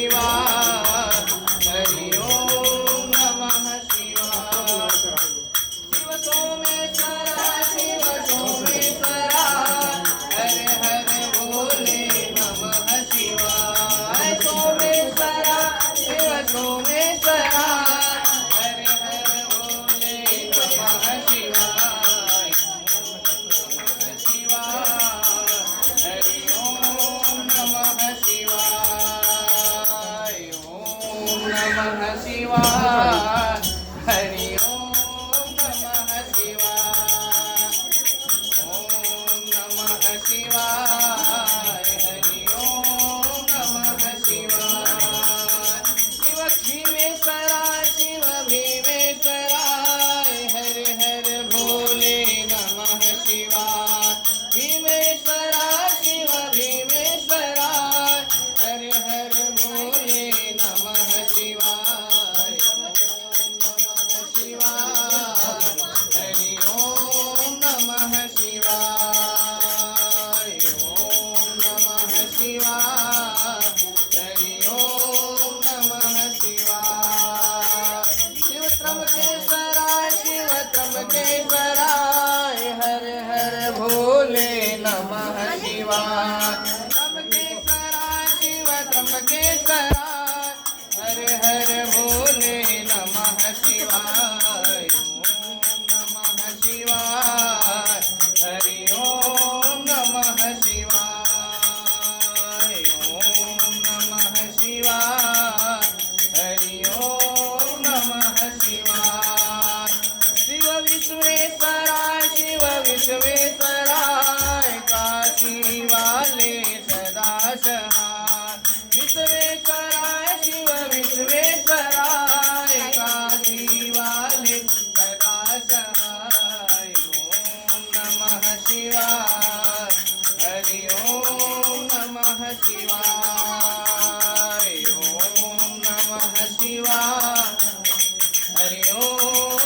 शिवाय हरि ओम नमः शिवाय शिव सोमेश्वरा शिव सोमेश्वरा हर हर भोले नमः शिवाय सोमेश्वरा शिव सोमेश्वरा हर हर भोले नमः शिवाय शिवाय हरि ओम नमः शिवाय ओम नमः शिवाय हरि ओम नमः शिवाय ओम नमः शिवाय हरि ओम नमः शिवाय शिव भीमेश्वरा शिव भीमेश्वराय हर हर भोले नमः शिवाय भीमेश्वरा शिव भीमेश्वराय हर हर भोले नमः शिवाय ओम नमः शिवाय हरि ओम नमः शिवाय ओम नमः शिवाय हरि ओम नमः शिवाय शिव त्र्यंबकेश्वराय शिव त्र्यंबकेश्वराय हर हर भोले नमः शिवाय त्र्यंबकेश्वराय शिव त्र्यंबकेश्वराय हर हर भोले नमः शिवाय ओम नमः शिवाय हरि ओम नमः शिवाय ओम नमः शिवाय हरि ओम नमः शिवाय शिव विश्वेश्वराय शिव विश्वेश्वराय काशी वाले सदा सहाय विश्वेश्वराय शिव विश्वेश्वराय काशी वाले सदा सहाय ओम नमः शिवाय हरि ओम नमः शिवाय ओम नमः शिवाय हरि ओम